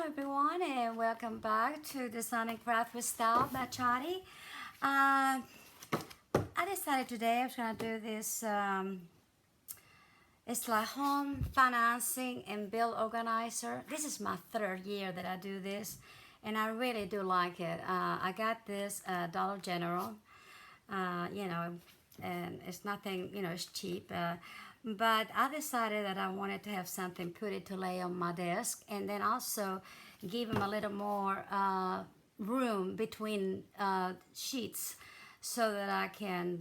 Hello everyone and welcome back to Design and Craft with Style by Chari. I decided today I was going to do this, it's like home financing and bill organizer. This is my third year that I do this and I really do like it. I got this Dollar General, and it's nothing, it's cheap. But I decided that I wanted to have something pretty to lay on my desk and then also give them a little more room between sheets so that I can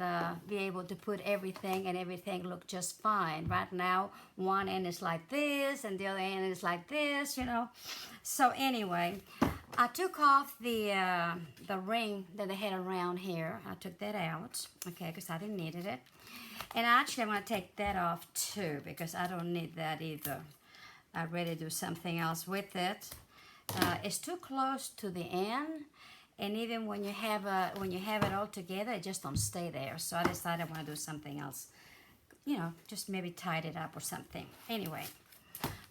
be able to put everything and everything look just fine. Right now, one end is like this and the other end is like this, So anyway, I took off the ring that they had around here. I took that out, okay, because I didn't need it. And actually, I'm going to take that off too because I don't need that either. I'd rather do something else with it. It's too close to the end, and even when you have it all together, it just don't stay there. So I decided I want to do something else. Just maybe tie it up or something. Anyway,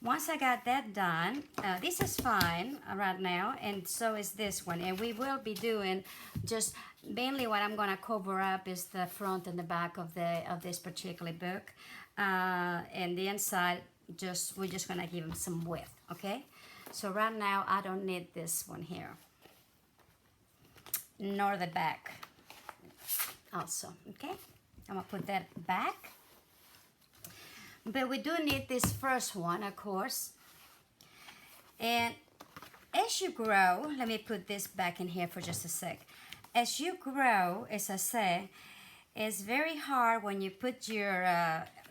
once I got that done, this is fine right now, and so is this one. And we will be doing just mainly what I'm going to cover up is the front and the back of this particular book, and the inside. We're just going to give them some width. Okay, so right now I don't need this one here, nor the back. Also, okay, I'm gonna put that back. But we do need this first one, of course. And as you grow, let me put this back in here for just a sec. As you grow, as I say, it's very hard when you put your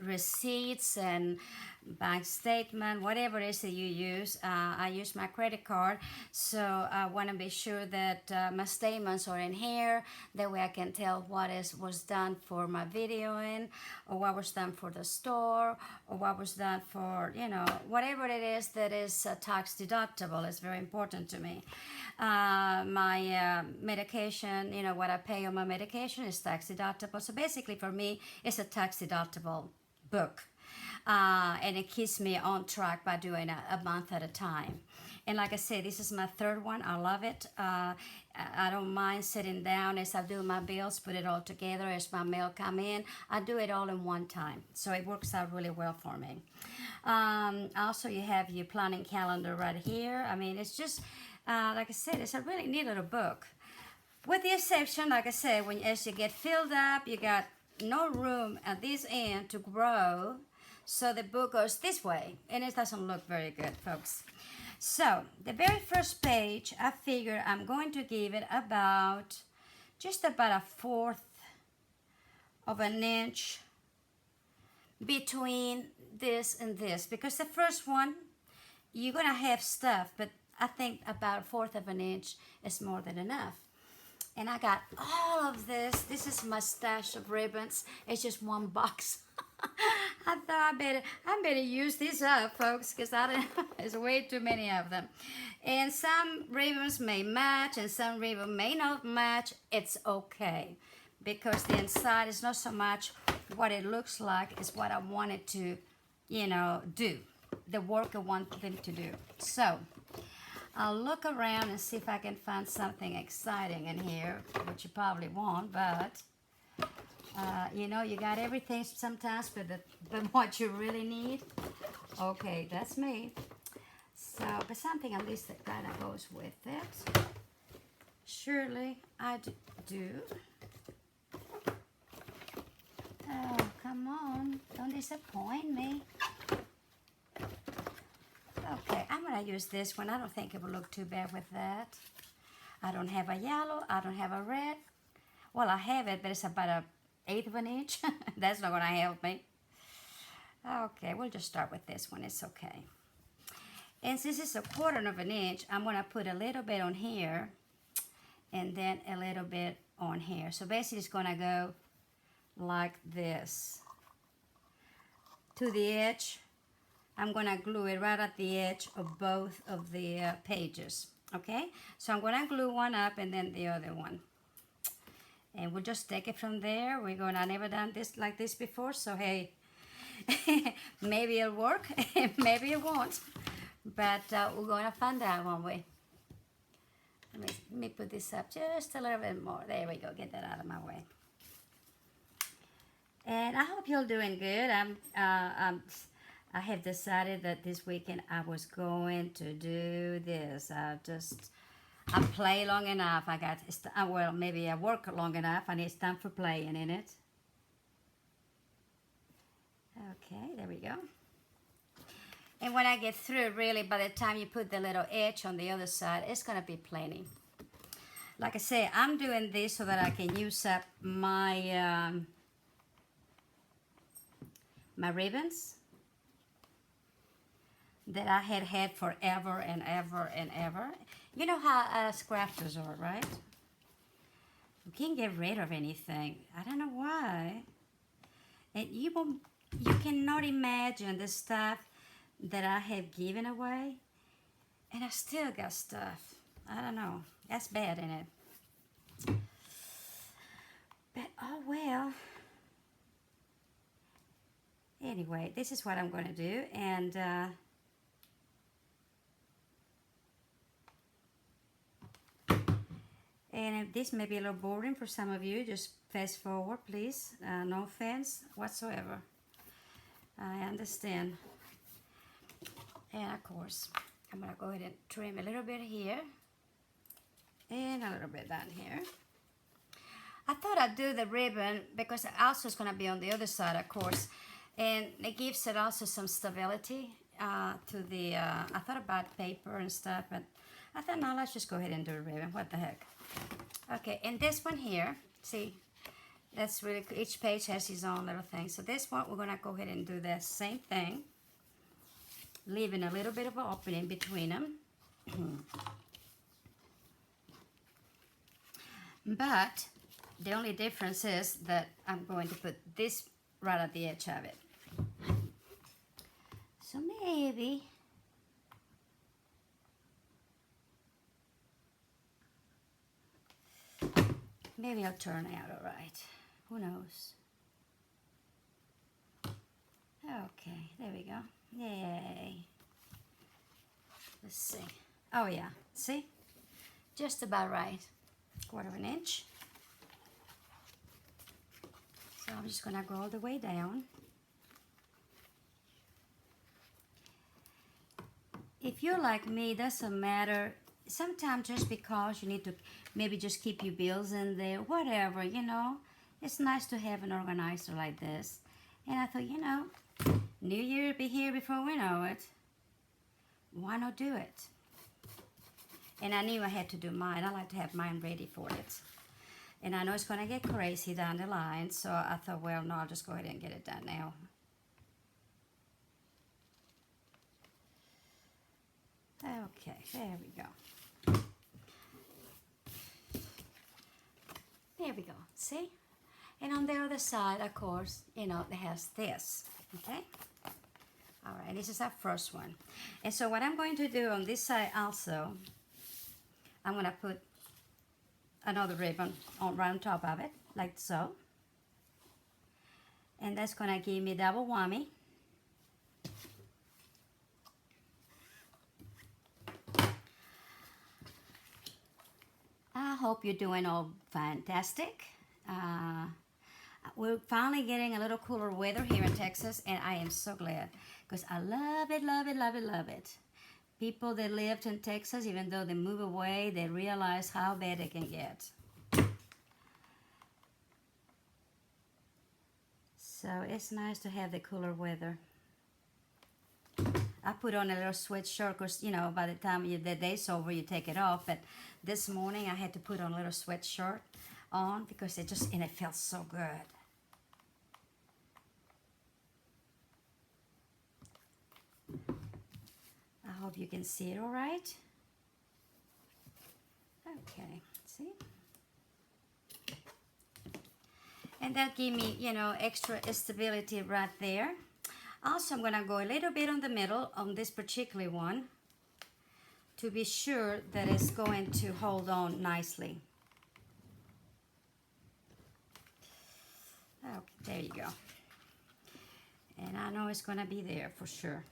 receipts and bank statement, whatever it is that you use. I use my credit card, so I want to be sure that my statements are in here. That way I can tell what was done for my videoing, or what was done for the store, or what was done for, whatever it is that is tax deductible is very important to me. My medication, what I pay on my medication is tax deductible. So basically for me, it's a tax deductible book. And it keeps me on track by doing a month at a time. And like I said, this is my third one. I love it. I don't mind sitting down as I do my bills, put it all together as my mail come in. I do it all in one time. So it works out really well for me. Also, you have your planning calendar right here. I mean, it's just, like I said, it's a really neat little book. With the exception, like I said, as you get filled up, you got no room at this end to grow. So the book goes this way, and it doesn't look very good, folks. So the very first page, I figure I'm going to give it just about 1/4 of an inch between this and this, because the first one, you're gonna have stuff, but I think about 1/4 of an inch is more than enough. And I got all of this. This is my stash of ribbons. It's just one box. I thought I better use this up, folks, because there's way too many of them. And some ribbons may match and some ribbons may not match. It's okay, because the inside is not so much what it looks like, it's what I wanted to, do. The work I want them to do. So I'll look around and see if I can find something exciting in here, which you probably won't, but you got everything sometimes, but what you really need. Okay, that's me. So, but something at least that kind of goes with it. Surely I do. Oh, come on. Don't disappoint me. Okay, I'm going to use this one. I don't think it will look too bad with that. I don't have a yellow. I don't have a red. Well, I have it, but it's about 1/8 of an inch. That's not going to help me. Okay, we'll just start with this one. It's okay. And since it's 1/4 of an inch, I'm going to put a little bit on here and then a little bit on here. So basically it's going to go like this. To the edge, I'm going to glue it right at the edge of both of the pages. Okay? So I'm going to glue one up and then the other one. And we'll just take it from there. I've never done this like this before, so hey, maybe it'll work, maybe it won't. But we're going to find out, won't we? Let me put this up just a little bit more. There we go. Get that out of my way. And I hope you're doing good. I have decided that this weekend I was going to do this. I play long enough. Well, maybe I work long enough and it's time for playing, in it? Okay, there we go. And when I get through, really, by the time you put the little edge on the other side, it's going to be plenty. Like I say, I'm doing this so that I can use up my my ribbons that I had forever and ever and ever. You know how us crafters are, right? You can't get rid of anything. I don't know why. And you cannot imagine the stuff that I have given away, and I still got stuff. I don't know. That's bad, isn't it? But oh well. Anyway, this is what I'm going to do, and this may be a little boring for some of you. Just fast forward, please. No offense whatsoever. I understand. And of course, I'm going to go ahead and trim a little bit here and a little bit down here. I thought I'd do the ribbon because it also is going to be on the other side, of course, and it gives it also some stability to the, I thought about paper and stuff, but I thought, no, let's just go ahead and do a ribbon. What the heck. Okay, and this one here, see, that's really, each page has its own little thing. So this one, we're going to go ahead and do the same thing, leaving a little bit of an opening between them. But the only difference is that I'm going to put this right at the edge of it. So maybe it'll turn out all right. Who knows? Okay, there we go. Yay. Let's see. Oh yeah, see? Just about right. 1/4 inch. So I'm just gonna go all the way down. If you're like me, doesn't matter. Sometimes just because you need to maybe just keep your bills in there, whatever, you know. It's nice to have an organizer like this. And I thought, you know, New Year will be here before we know it. Why not do it? And I knew I had to do mine. I like to have mine ready for it. And I know it's going to get crazy down the line, so I thought, well, no, I'll just go ahead and get it done now. Okay, there we go. There we go, see? And on the other side, of course, you know, it has this, okay? All right, this is our first one. And so what I'm going to do on this side also, I'm going to put another ribbon right on top of it, like so. And that's going to give me double whammy. I hope you're doing all fantastic. We're finally getting a little cooler weather here in Texas, and I am so glad because I love it, love it, love it, love it. People that lived in Texas, even though they move away, they realize how bad it can get. So it's nice to have the cooler weather. I put on a little sweatshirt because, you know, by the time the day's over, you take it off. But this morning, I had to put on a little sweatshirt on because it felt so good. I hope you can see it all right. Okay, see? And that gave me, you know, extra stability right there. Also, I'm going to go a little bit on the middle on this particular one to be sure that it's going to hold on nicely. Okay, there you go. And I know it's going to be there for sure.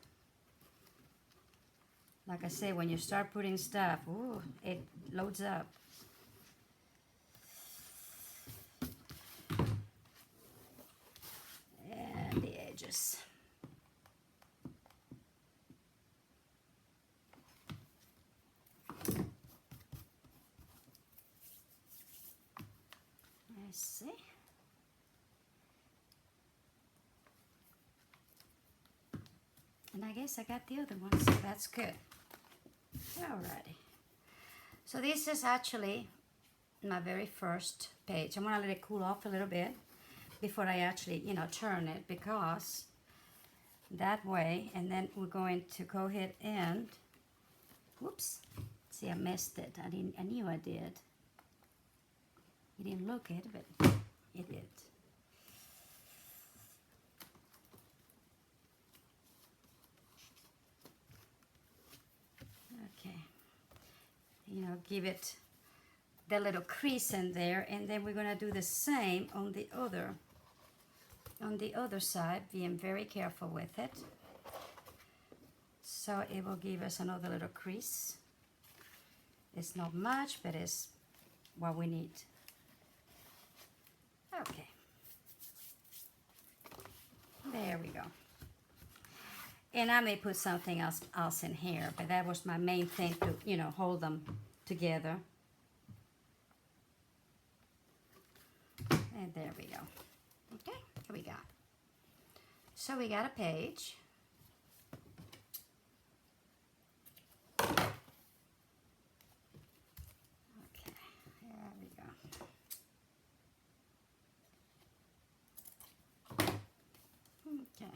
Like I say, when you start putting stuff, ooh, it loads up. And the edges. Let's see. And I guess I got the other one, so that's good. Alrighty. So this is actually my very first page. I'm gonna let it cool off a little bit before I actually, you know, turn it, because that way, and then we're going to go ahead and, whoops, see, I missed it. I knew I did. You didn't look at it, but it did. Okay, you know, give it the little crease in there, and then we're gonna do the same on the other side, being very careful with it, so it will give us another little crease. It's not much, but it's what we need. Okay, there we go. And I may put something else in here, but that was my main thing, to, you know, hold them together. And there we go. Okay, here we go. So we got a page. Okay, there we go. Okay.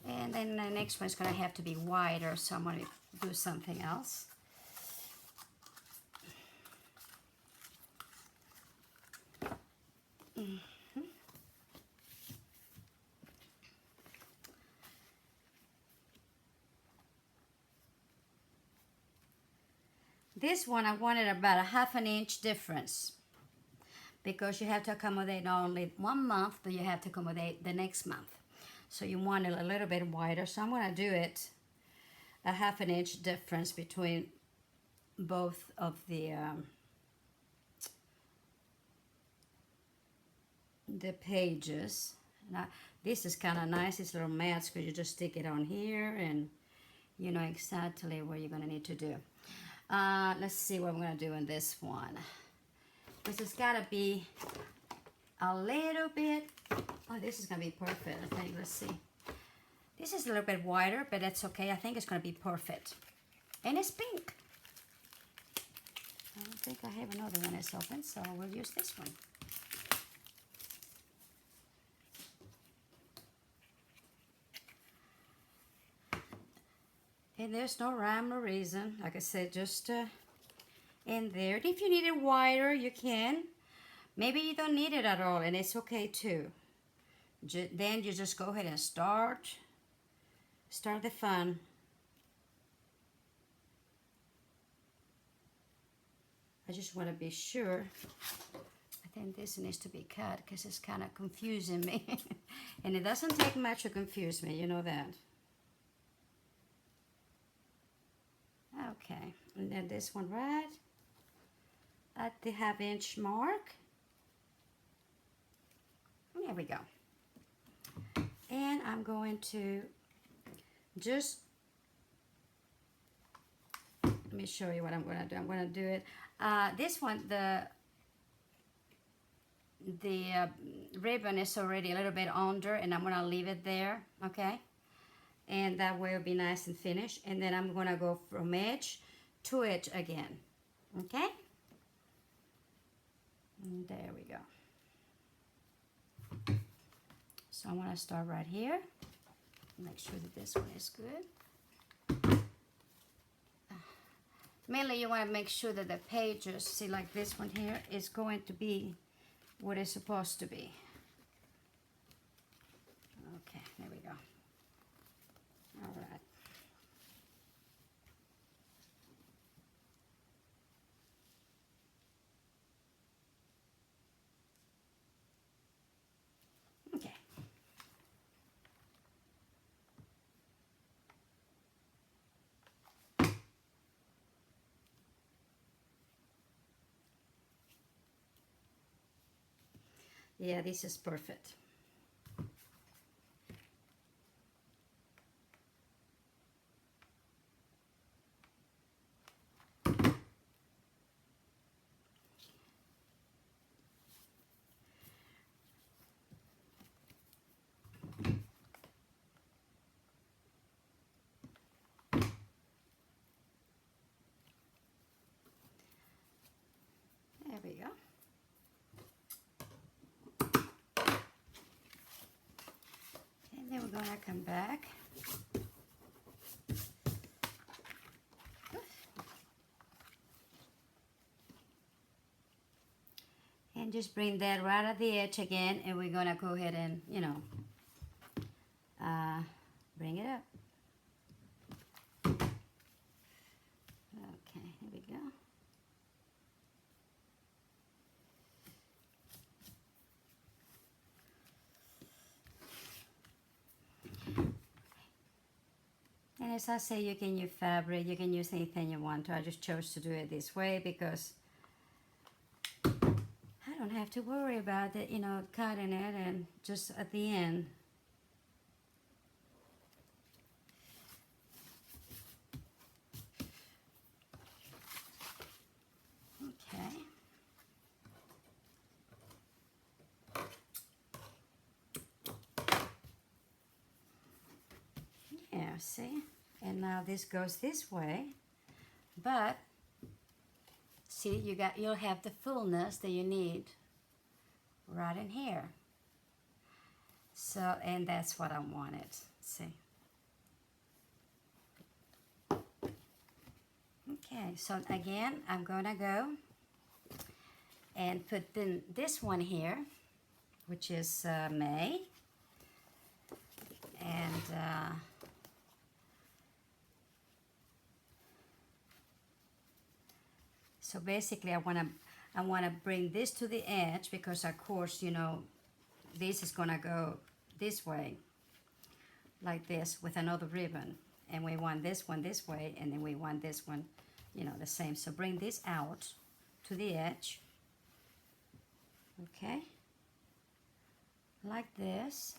And then the next one's going to have to be wider, so I'm going to do something else. This one I wanted about a ½ inch difference, because you have to accommodate not only 1 month, but you have to accommodate the next month. So you want it a little bit wider. So I'm going to do it a ½ inch difference between both of the pages. Now, this is kind of nice. It's little mats, because you just stick it on here and you know exactly what you're going to need to do. Let's see what I'm going to do in this one. This has got to be a little bit, oh, this is going to be perfect, I think. Let's see. This is a little bit wider, but that's okay. I think it's going to be perfect. And it's pink. I don't think I have another one that's open, so we'll use this one. And there's no rhyme or reason. Like I said, just in there. If you need it wider, you can. Maybe you don't need it at all, and it's okay too. Then you just go ahead and start the fun. I just want to be sure. I think this needs to be cut, because it's kind of confusing me. And it doesn't take much to confuse me, you know that. Okay, and then this one right at the ½ inch mark. There we go. And I'm going to just, let me show you what I'm going to do. I'm going to do it. This one, the ribbon is already a little bit under, and I'm going to leave it there, okay? And that way it'll be nice and finished. And then I'm going to go from edge to edge again, okay? And there we go. So I'm going to start right here. Make sure that this one is good. Mainly you want to make sure that the pages, see, like this one here, is going to be what it's supposed to be. Okay, there we go. All right. Okay. Yeah, this is perfect. There we go. And then we're gonna come back. And just bring that right at the edge again, and we're gonna go ahead and, you know, bring it up. Okay, here we go. And as I say, you can use fabric, you can use anything you want to. I just chose to do it this way because I don't have to worry about it, you know, cutting it and just at the end. Okay. Yeah, see? And now this goes this way, but see, you'll have the fullness that you need right in here. So, and that's what I wanted. See? Okay, so again, I'm gonna go and put in this one here, which is May, and so basically I wanna bring this to the edge because of course, you know, this is gonna go this way like this with another ribbon, and we want this one this way, and then we want this one, you know, the same. So bring this out to the edge, okay, like this,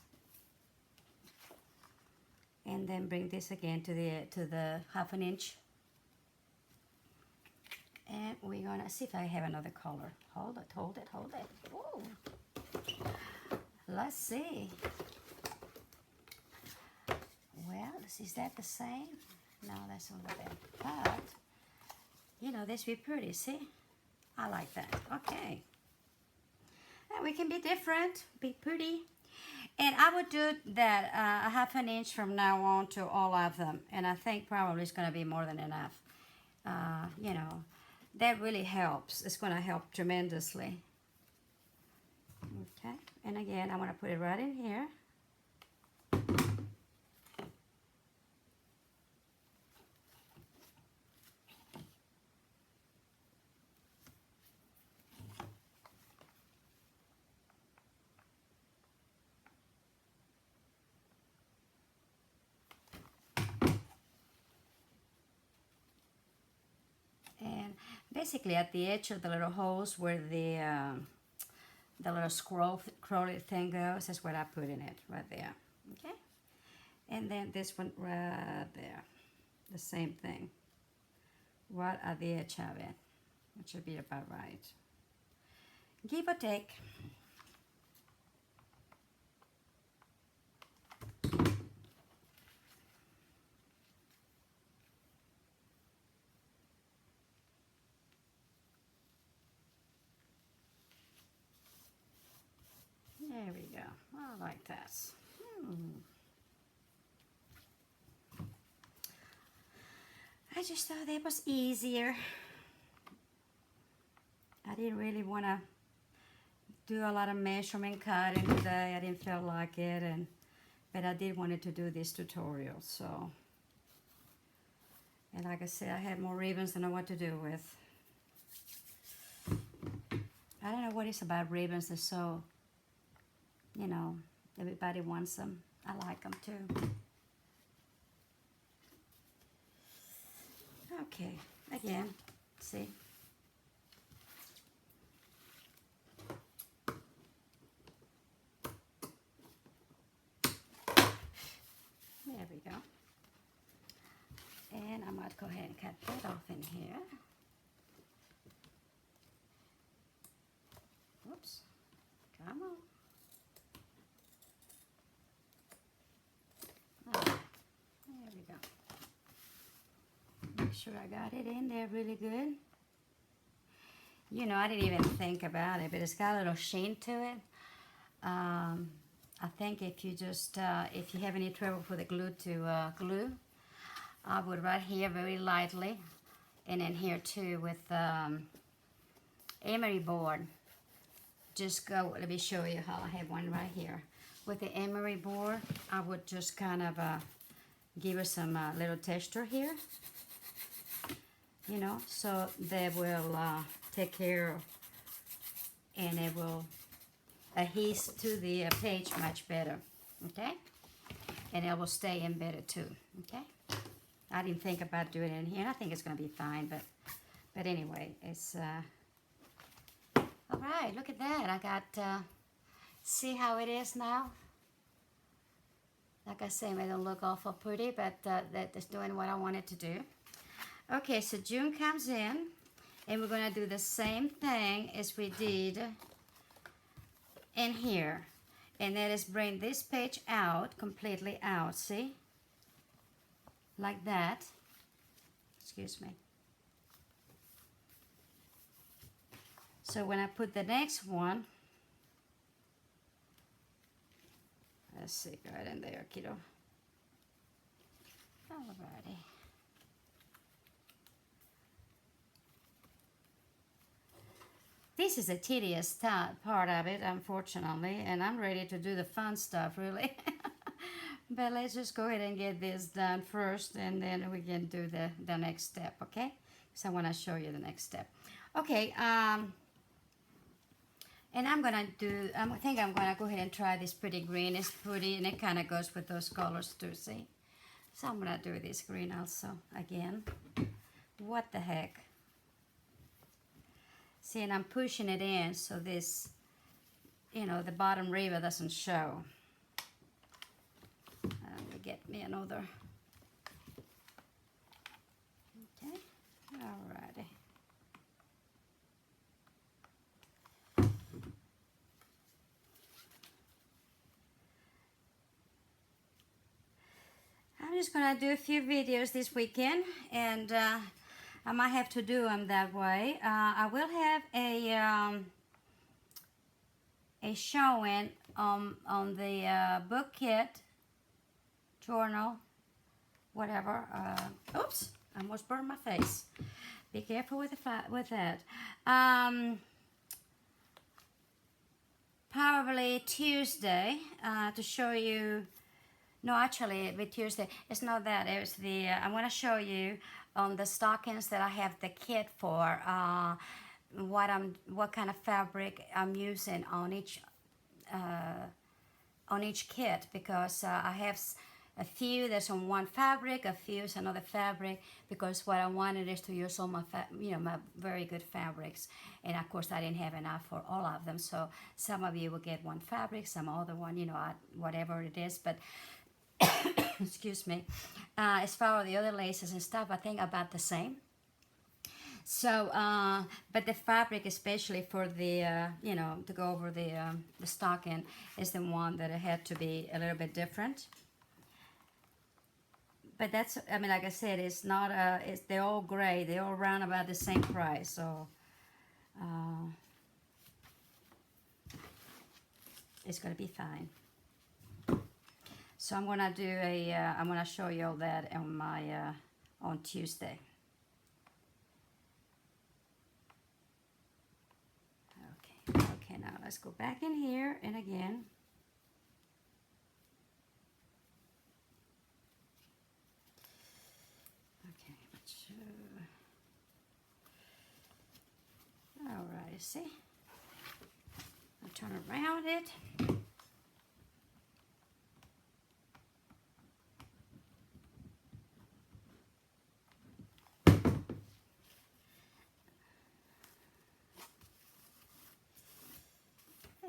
and then bring this again to the 1/2 inch, and we're gonna see if I have another color. Hold it, hold it, hold it. Whoa. Let's see. Well, is that the same? No, that's over there. But, you know, this would be pretty, see? I like that. Okay. And we can be different, be pretty. And I would do that 1/2 inch from now on to all of them. And I think probably it's going to be more than enough. You know, that really helps. It's going to help tremendously. Okay. And again, I want to put it right in here. Basically at the edge of the little holes where the little scrolly thing goes, that's what I put in it, right there, okay? And then this one right there, the same thing, right at the edge of it, which should be about right. Give or take. There we go. I like that. I just thought that was easier. I didn't really want to do a lot of measurement cutting today. I didn't feel like it, but I did wanted to do this tutorial. So, and like I said, I had more ribbons than I know what to do with. I don't know what it's about ribbons. They're so, you know, everybody wants them. I like them too. Okay, again, see. And I might go ahead and cut that off in here. Whoops. Come on. All right. There we go. Make sure I got it in there really good. You know, I didn't even think about it, but it's got a little sheen to it. I think if you just, if you have any trouble with the glue to glue, I would right here very lightly, and then here too with emery board. Just go, let me show you how I have one right here. With the emery board, I would just kind of give it some little texture here. You know, so they will take care of, and it will adhere to the page much better, okay? And it will stay in better too, okay? I didn't think about doing it in here. I think it's gonna be fine, but anyway, it's all right. Look at that. I got. See how it is now. Like I say, it don't look awful pretty, but that is doing what I wanted to do. Okay, so June comes in, and we're gonna do the same thing as we did in here, and that is bring this page out, completely out, see? Like that. Excuse me. So when I put the next one, let's see, right in there, kiddo. Alrighty. This is a tedious part of it, unfortunately, and I'm ready to do the fun stuff, really. But let's just go ahead and get this done first, and then we can do the next step, okay? So I want to show you the next step. Okay, and I'm gonna do, I think I'm gonna go ahead and try this pretty green. It's pretty, and it kind of goes with those colors too, see? So I'm gonna do this green also, again. What the heck? See, and I'm pushing it in so this, you know, the bottom river doesn't show. Let me get me another. Okay, alrighty. I'm just gonna do a few videos this weekend, and I might have to do them that way. I will have a showing on the book kit, journal, whatever. Oops, I almost burned my face. Be careful with that. Probably Tuesday to show you. No, actually, with Tuesday, it's not that. It's the. I'm going to show you on the stockings that I have the kit for. What kind of fabric I'm using on each kit, because I have a few that's on one fabric, a few is another fabric, because what I wanted is to use all my my very good fabrics, and of course I didn't have enough for all of them. So some of you will get one fabric, some other one, whatever it is, but. Excuse me. As far as the other laces and stuff, I think about the same. So, but the fabric, especially for the, to go over the stocking, is the one that it had to be a little bit different. But that's, I mean, like I said, it's not, they're all gray. They're all around about the same price. So, it's going to be fine. So I'm gonna do I'm gonna show you all that on my on Tuesday. Okay, now let's go back in here, and again. Okay, all right, see? I'll turn around it.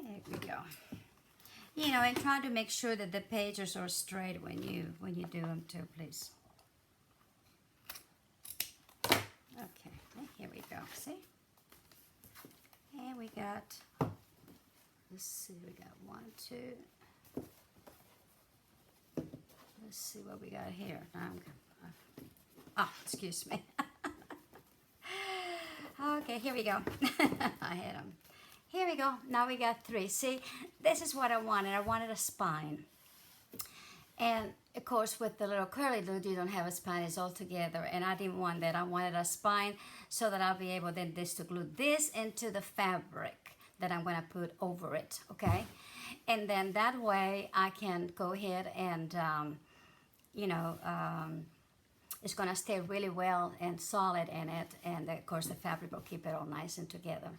There we go. And try to make sure that the pages are straight when you do them too, please. here we go, see? And we got, let's see, we got 1, 2. Let's see what we got here. Excuse me. Okay, here we go. I had them. Here we go. Now we got 3. See, this is what I wanted. I wanted a spine. And of course, with the little curly dude, you don't have a spine. It's all together. And I didn't want that. I wanted a spine so that I'll be able then to glue this into the fabric that I'm going to put over it. Okay. And then that way I can go ahead and, it's going to stay really well and solid in it. And of course, the fabric will keep it all nice and together.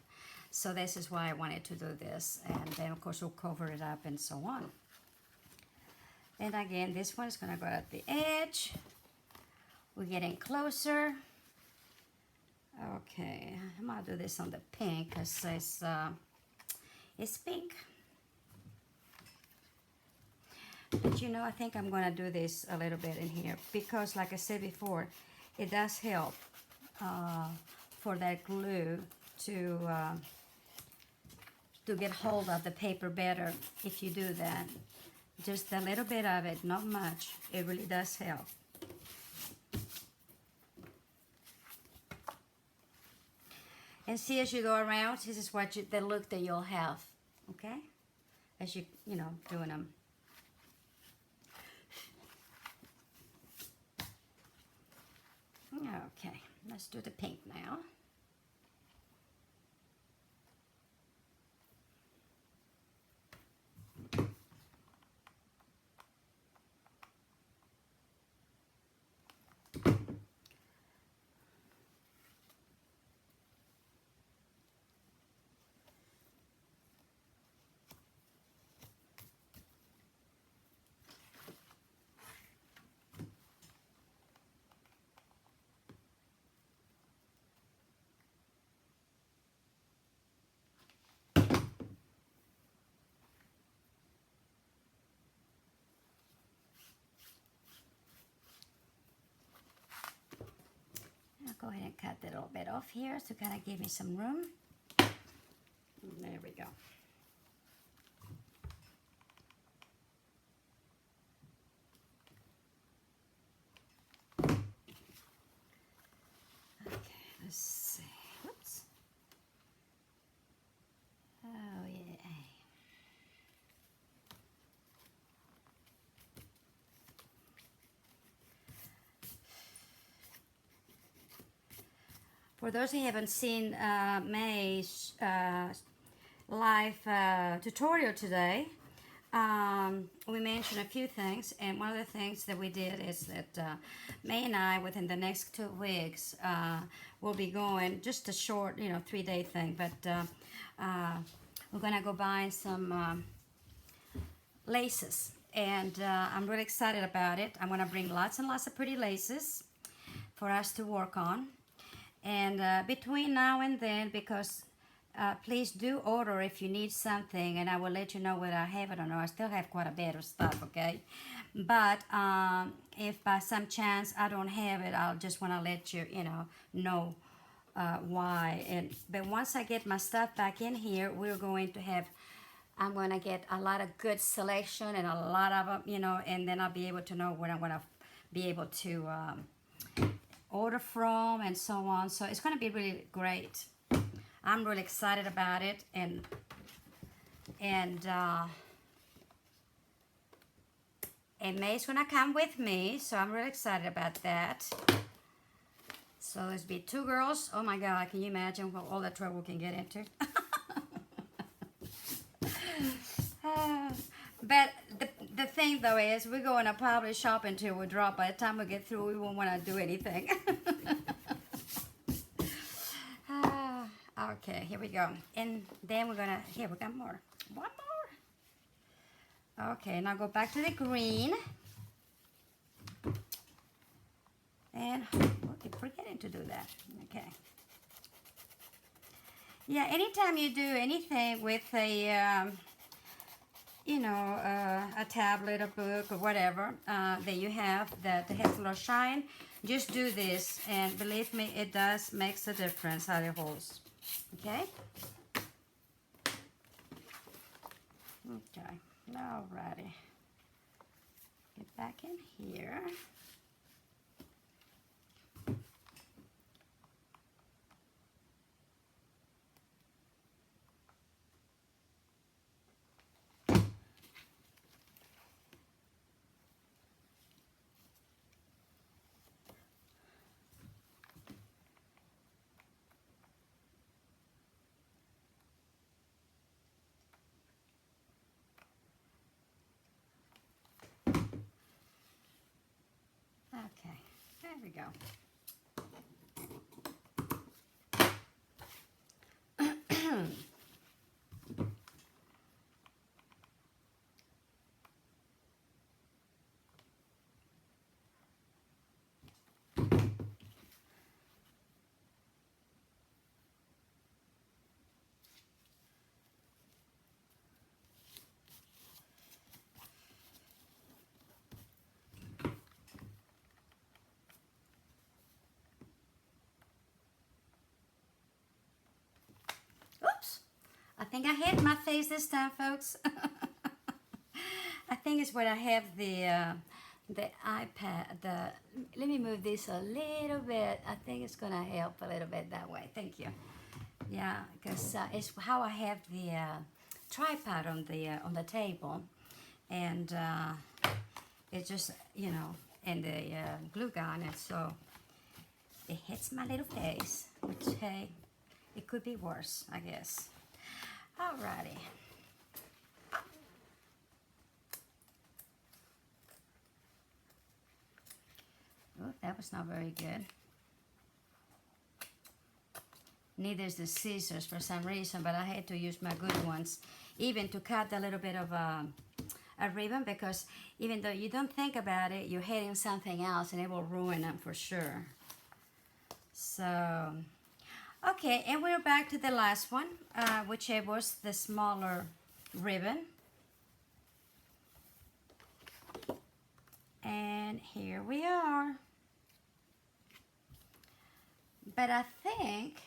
So this is why I wanted to do this. And then of course, we'll cover it up and so on. And again, this one is going to go at the edge. We're getting closer. Okay, I'm going to do this on the pink because it's pink. But I think I'm going to do this a little bit in here because, like I said before, it does help for that glue to get hold of the paper better if you do that. Just a little bit of it, not much. It really does help. And see, as you go around, this is what the look that you'll have, okay? As doing them. Okay, let's do the pink now. Go ahead and cut that a little bit off here to kind of give me some room. There we go. Okay, let's see. Whoops. Oh, yeah. For those who haven't seen May's live tutorial today, we mentioned a few things, and one of the things that we did is that May and I, within the next 2 weeks, will be going just a short, 3-day thing, but we're gonna go buy some laces, and I'm really excited about it. I'm gonna bring lots and lots of pretty laces for us to work on. And between now and then, because please do order if you need something, and I will let you know whether I have it or not. I still have quite a bit of stuff, okay? But if by some chance I don't have it, I'll just want to let you, know why. But once I get my stuff back in here, I'm going to get a lot of good selection and a lot of them, and then I'll be able to know where I'm going to be able to order from and so on. So it's going to be really great. I'm really excited about it, and May's gonna come with me, so I'm really excited about that. So there's be 2 girls. Oh my God, can you imagine what all the trouble we can get into? But the thing though is, we're going to probably shop until we drop. By the time we get through, we won't want to do anything. Okay, here we go. And then we're gonna, we got more. One more. Okay, now go back to the green. And I keep forgetting to do that. Okay. Yeah, anytime you do anything with a, a tablet, a book, or whatever that you have that has a little shine, just do this, and believe me, it does makes a difference how it holds. Okay? Okay, alrighty. Get back in here. Okay, there we go. Oops, I think I hit my face this time, folks. I think it's where I have the iPad. Let me move this a little bit. I think it's gonna help a little bit that way. Thank you. Yeah, because it's how I have the tripod on the table, and it just, you know, and the glue gun, and so it hits my little face. Which, hey, it could be worse, I guess. Alrighty. Oh, that was not very good. Neither is the scissors for some reason, but I had to use my good ones, even to cut a little bit of a ribbon, because even though you don't think about it, you're hitting something else and it will ruin them for sure. So, okay, and we're back to the last one, which was the smaller ribbon. And here we are. But I think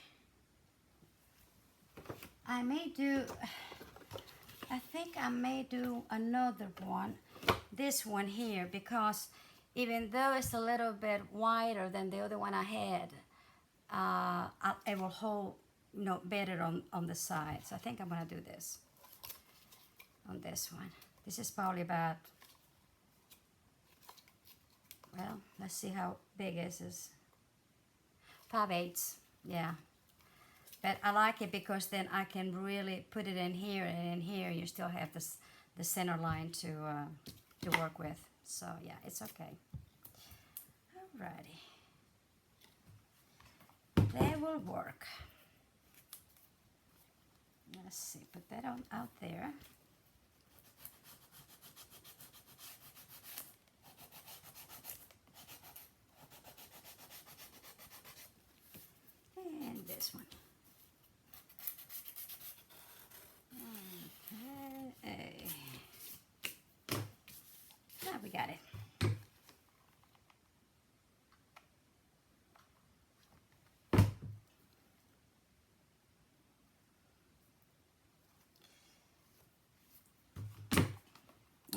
I may do another one, this one here, because even though it's a little bit wider than the other one I had, it will hold, you know, better on the sides. So I think I'm gonna do this on this one. This is probably about, well, let's see how big is this. 5/8, yeah. But I like it because then I can really put it in here, and in here you still have this, the center line to work with. So yeah, it's okay. Alrighty. That will work. Let's see, put that on out there. And this one. Okay. Now we got it.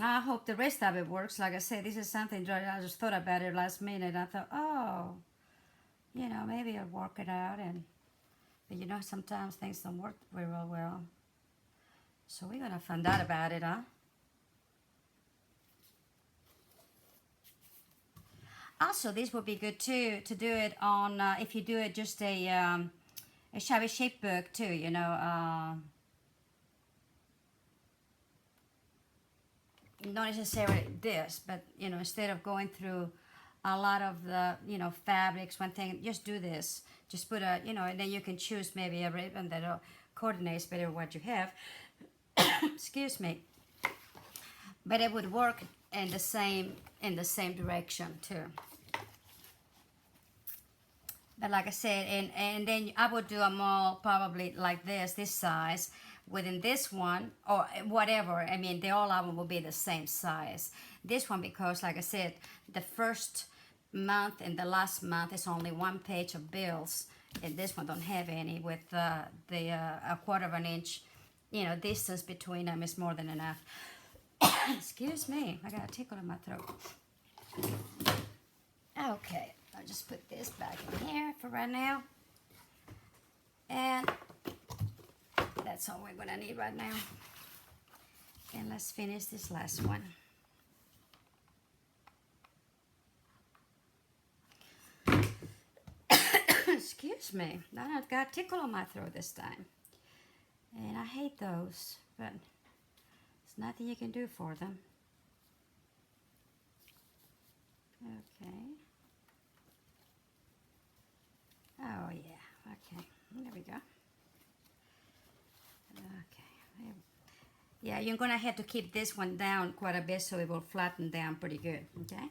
I hope the rest of it works. Like I said, this is something that I just thought about it last minute. I thought, oh, you know, maybe I'll work it out. But you know, sometimes things don't work very well. So we're gonna find out about it, huh? Also, this would be good too to do it on if you do it just a shabby chic book too. You know, not necessarily this, but you know, instead of going through a lot of the, you know, fabrics, one thing, just do this. Just put a, you know, and then you can choose maybe a ribbon that coordinates better what you have. Excuse me. But it would work in the same direction too. But like I said, and then I would do them all probably like this size, within this one, or whatever. I mean, all of them will be the same size. This one, because like I said, the first month and the last month is only one page of bills, and this one don't have any. With a 1/4 of an inch, you know, distance between them is more than enough. Excuse me, I got a tickle in my throat. Okay, I'll just put this back in here for right now. And that's all we're gonna need right now. And let's finish this last one. Excuse me, I've got a tickle on my throat this time. And I hate those, but there's nothing you can do for them. Okay. Oh yeah, okay, there we go. Okay, yeah, you're gonna have to keep this one down quite a bit so it will flatten down pretty good, okay?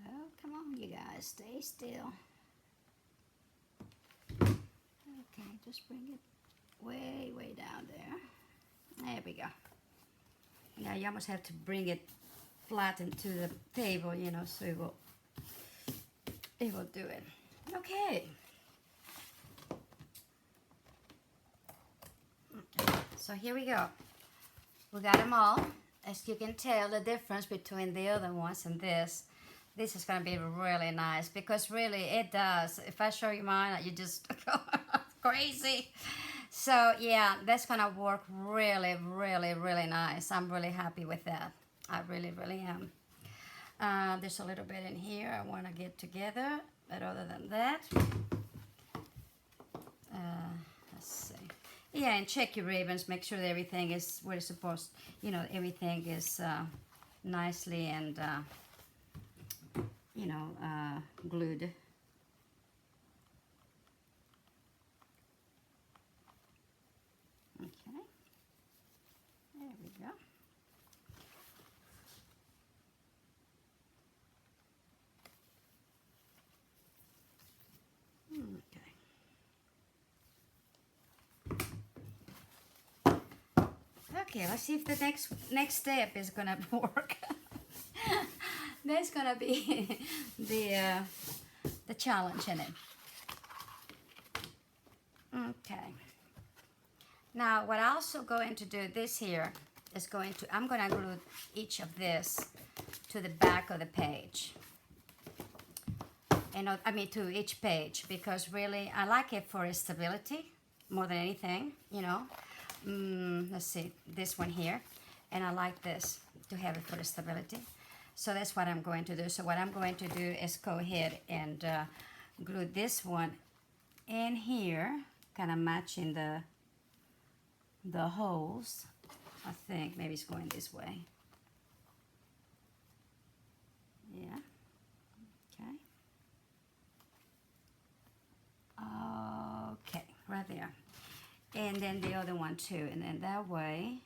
Oh, come on, you guys, stay still. Okay, just bring it way, way down there. There we go. Yeah, you almost have to bring it flat into the table, you know, so it will do it. Okay. So here we go. We got them all. As you can tell, the difference between the other ones and this is going to be really nice, because really it does. If I show you mine, you just go crazy. So yeah, that's going to work really, really, really nice. I'm really happy with that. I really, really am. There's a little bit in here I want to get together, but other than that, let's see. Yeah, and check your ribbons. Make sure that everything is where it's supposed. You know, everything is nicely and glued. Okay, there we go. Okay, let's see if the next step is gonna work. That's gonna be the challenge in it. Okay. Now, what I'm also going to do this here is I'm gonna glue each of this to the back of the page. To each page, because really I like it for its stability more than anything, you know. Let's see, this one here, and I like this to have it for the stability. So that's what I'm going to do. So what I'm going to do is go ahead and glue this one in here, kind of matching the holes. I think maybe it's going this way. Yeah. Okay. Okay, right there. And then the other one too, and then that way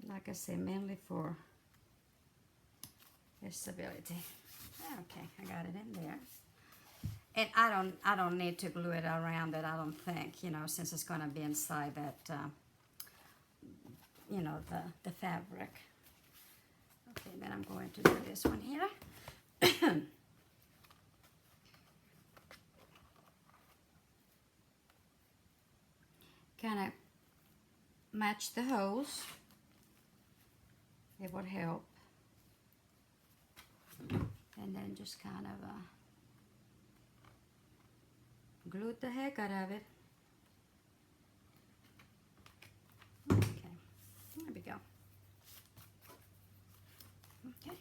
like I say, mainly for stability. Okay, I got it in there. And I don't need to glue it around it, I don't think, you know, since it's gonna be inside that, the fabric. Okay, then I'm going to do this one here. Kind of match the holes. It would help. And then just kind of glue the heck out of it. Okay, there we go. Okay.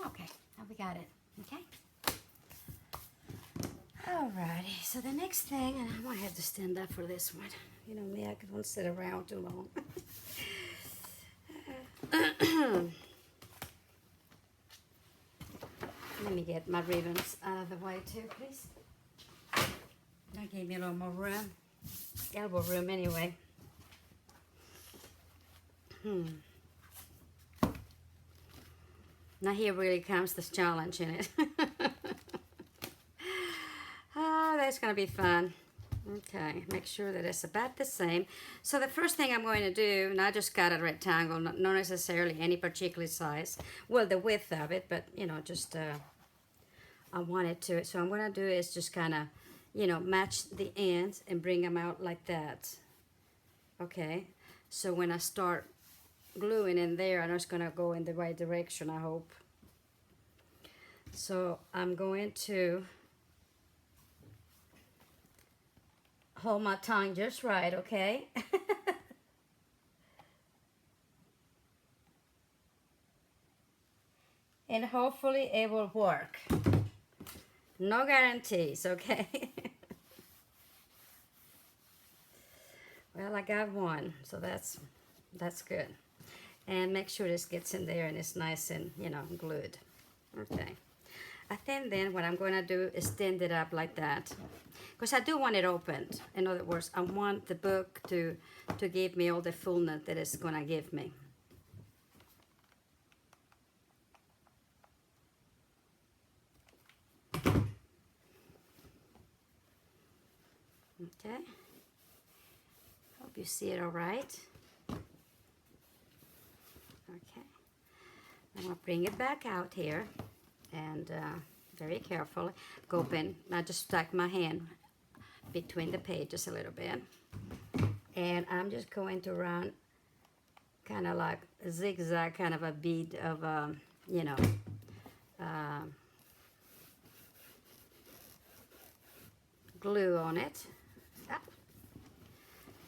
Okay, now we got it. Okay. Alrighty, so the next thing, and I might have to stand up for this one. You know me, I don't sit around too long. Let me get my ribbons out of the way too, please. That gave me a little more room. Elbow room anyway. Now here really comes this challenge in it. Oh, that's gonna be fun. Okay, make sure that it's about the same. So the first thing I'm going to do, and I just got a rectangle, not necessarily any particular size. Well, the width of it, but you know, just I want it to. So I'm going to do is just kind of, you know, match the ends and bring them out like that. Okay, so when I start gluing in there, I know it's going to go in the right direction, I hope. So I'm going to hold my tongue just right, okay? And hopefully it will work. No guarantees, okay? Well, I got one, so that's good. And make sure this gets in there and it's nice and, you know, glued. Okay. I think then what I'm going to do is stand it up like that. Because I do want it opened. In other words, I want the book to give me all the fullness that it's going to give me. Okay. Hope you see it all right. Okay. I'm going to bring it back out here and very carefully go open. I just stuck my hand between the pages a little bit. And I'm just going to run kind of like a zigzag, kind of a bead of, you know, glue on it.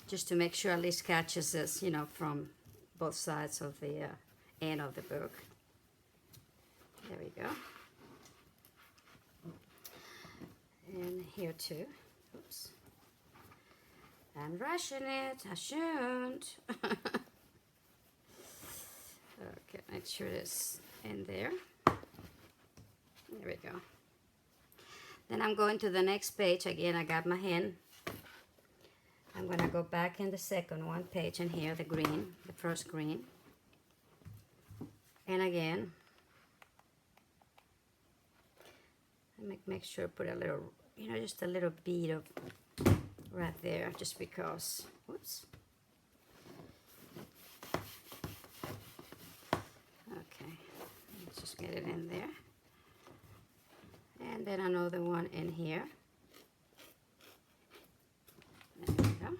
Just to make sure at least catches this, you know, from both sides of the end of the book. There we go. And here too. Oops. I'm rushing it. I shouldn't. Okay, make sure it's in there. There we go. Then I'm going to the next page. Again, I got my hand. I'm going to go back in the second one page and here, the green, the first green. And again, make sure I put a little, you know, just a little bead of right there, just because. Whoops. Okay, let's just get it in there. And then another one in here. There we go.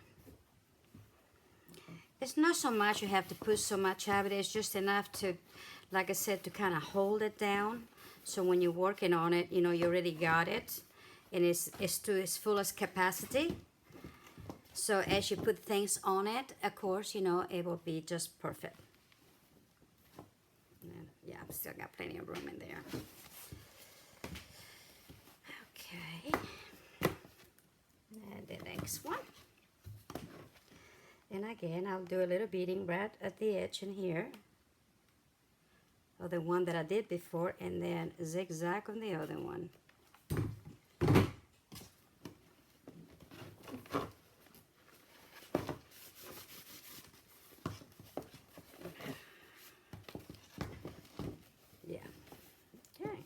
It's not so much you have to put so much of it, it's just enough to, like I said, to kind of hold it down. So when you're working on it, you know, you already got it and it's to its fullest capacity. So as you put things on it, of course, you know, it will be just perfect. And yeah, I've still got plenty of room in there. Okay. And the next one. And again, I'll do a little beading right at the edge in here. Of the one that I did before, and then zigzag on the other one. Yeah. Okay.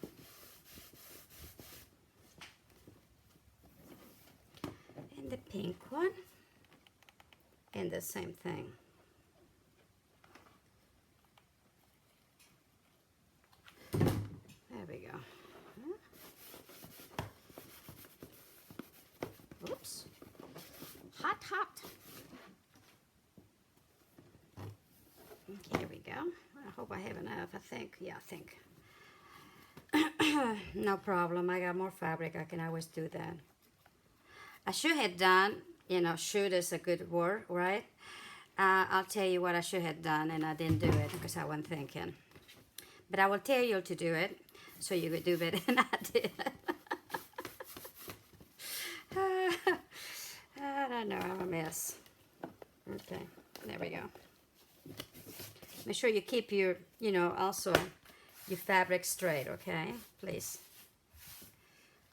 And the pink one. And the same thing. There we go. hot. Okay, here we go. I hope I have enough. I think, yeah, I think. No problem. I got more fabric. I can always do that. I should have done, you know, should is a good word, right? I'll tell you what I should have done, and I didn't do it because I wasn't thinking. But I will tell you to do it, so you could do better than I did. I don't know, I'm a mess. Okay, there we go. Make sure you keep your, you know, also your fabric straight, okay? Please.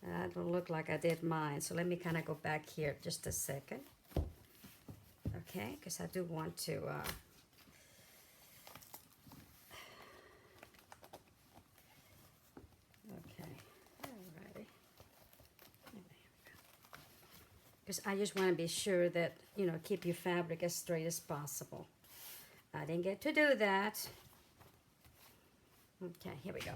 I don't look like I did mine, so let me kind of go back here just a second. Okay, because I do want to... okay, alrighty. Because I just want to be sure that, you know, keep your fabric as straight as possible. I didn't get to do that. Okay, here we go.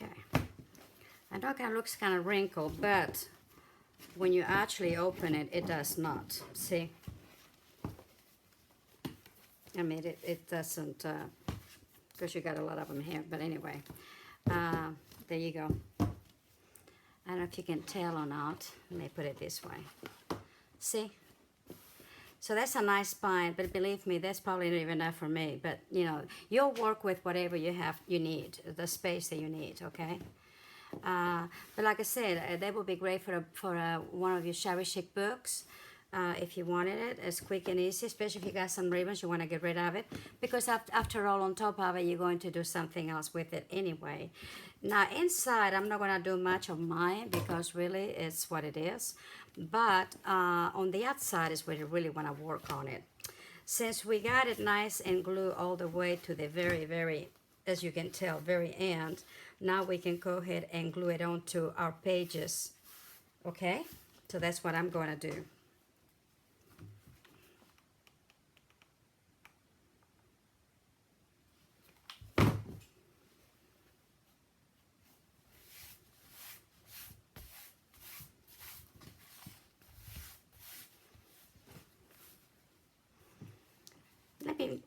Okay. I know it kind of looks kind of wrinkled, but when you actually open it, it does not. See? I mean, it doesn't, because you got a lot of them here, but anyway. There you go. I don't know if you can tell or not. Let me put it this way. See? So that's a nice spine, but believe me, that's probably not even enough for me. But, you know, you'll work with whatever you need, the space that you need, okay? But like I said, that would be great for one of your Chari Chic books. If you wanted it, it's quick and easy, especially if you got some ribbons, you want to get rid of it. Because after all, on top of it, you're going to do something else with it anyway. Now, inside, I'm not going to do much of mine because really it's what it is. But on the outside is where you really want to work on it. Since we got it nice and glued all the way to the very, very, as you can tell, very end, now we can go ahead and glue it onto our pages. Okay? So that's what I'm going to do.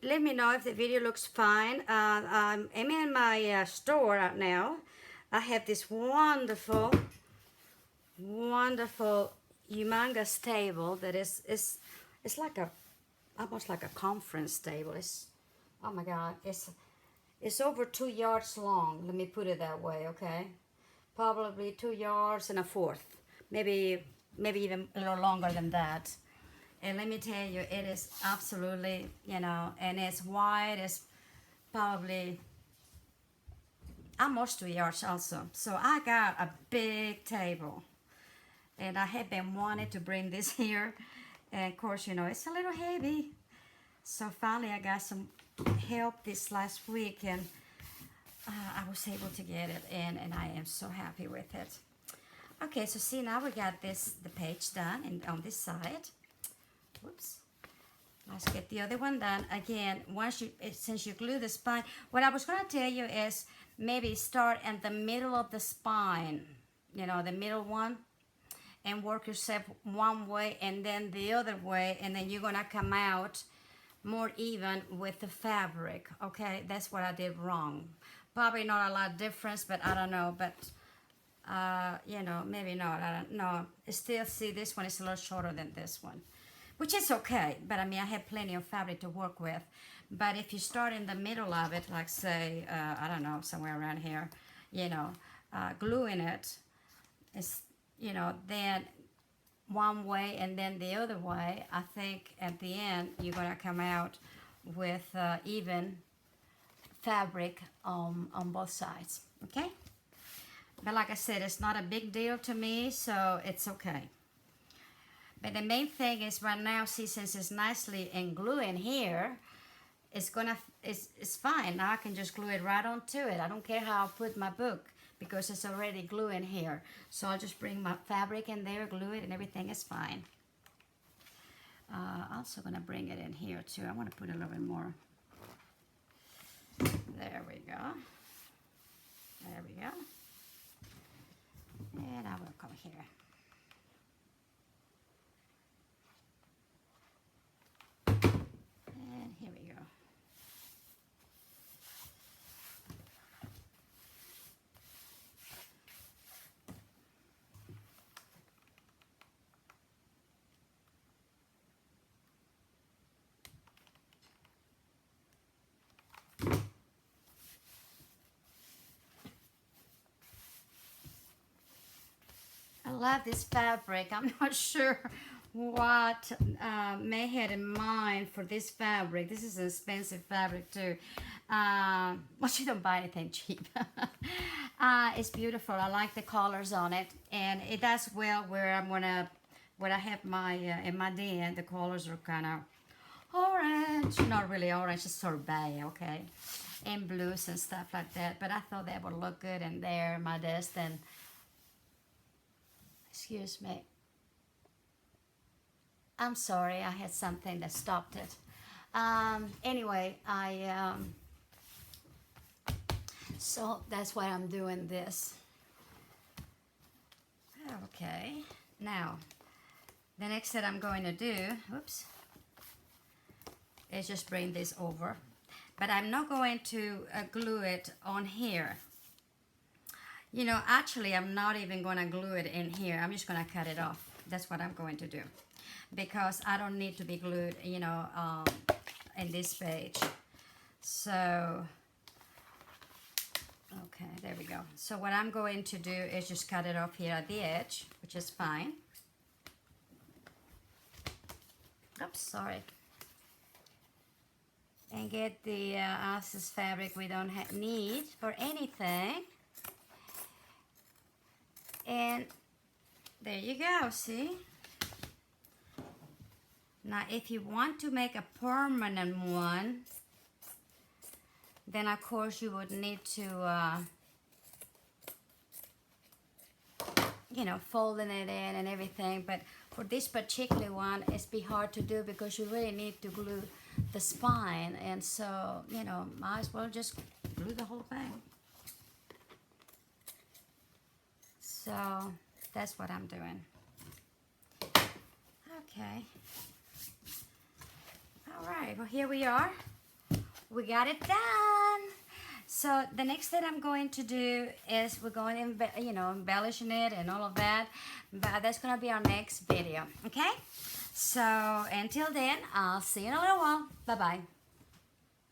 Let me know if the video looks fine. I'm in my store right now. I have this wonderful, humongous table that is it's like almost like a conference table. It's, oh my God, it's over 2 yards long. Let me put it that way, okay? Probably 2 yards and a fourth, maybe even a little longer than that. And let me tell you, it is absolutely, you know, and it's wide. It's probably almost 2 yards also. So I got a big table. And I have been wanting to bring this here. And of course, you know, it's a little heavy. So finally I got some help this last week. And I was able to get it in. And I am so happy with it. Okay, so see, now we got the page done and on this side. Whoops. Let's get the other one done. Again, since you glue the spine, what I was going to tell you is maybe start in the middle of the spine, you know, the middle one, and work yourself one way and then the other way, and then you're going to come out more even with the fabric, okay? That's what I did wrong. Probably not a lot of difference, but I don't know, but you know, maybe not. I don't know. Still, see, this one is a little shorter than this one. Which is okay, but I mean, I have plenty of fabric to work with. But if you start in the middle of it, like say, I don't know, somewhere around here, you know, gluing it, is, you know, then one way and then the other way, I think at the end you're gonna come out with even fabric on both sides, okay? But like I said, it's not a big deal to me, so it's okay. But the main thing is right now, see, since it's nicely and glue in here, it's fine. Now I can just glue it right onto it. I don't care how I put my book because it's already glue in here. So I'll just bring my fabric in there, glue it, and everything is fine. Also gonna bring it in here too. I want to put a little bit more. There we go. There we go. And I will come here. And here we go. I love this fabric. I'm not sure what May had in mind for this fabric. This is an expensive fabric too. Well, she don't buy anything cheap. It's beautiful. I like the colors on it, and it does well where I have my in my den. The colors are kind of orange, not really orange, just sort of beige, okay, and blues and stuff like that. But I thought that would look good in there, my desk. And excuse me. I'm sorry, I had something that stopped it. Anyway, so that's why I'm doing this. Okay, now, the next that I'm going to do, oops, is just bring this over. But I'm not going to glue it on here. You know, actually, I'm not even going to glue it in here. I'm just going to cut it off. That's what I'm going to do. Because I don't need to be glued, you know, in this page. So, okay, there we go. So what I'm going to do is just cut it off here at the edge, which is fine. Oops, sorry. And get the excess fabric we don't need for anything. And there you go, see? Now, if you want to make a permanent one, then of course you would need to, you know, folding it in and everything. But for this particular one, it's be hard to do because you really need to glue the spine. And so, you know, might as well just glue the whole thing. So that's what I'm doing. Okay. All right, well, here we are. We got it done. So the next thing I'm going to do is we're going to, you know, embellishing it and all of that. But that's going to be our next video, okay? So until then, I'll see you in a little while. Bye-bye.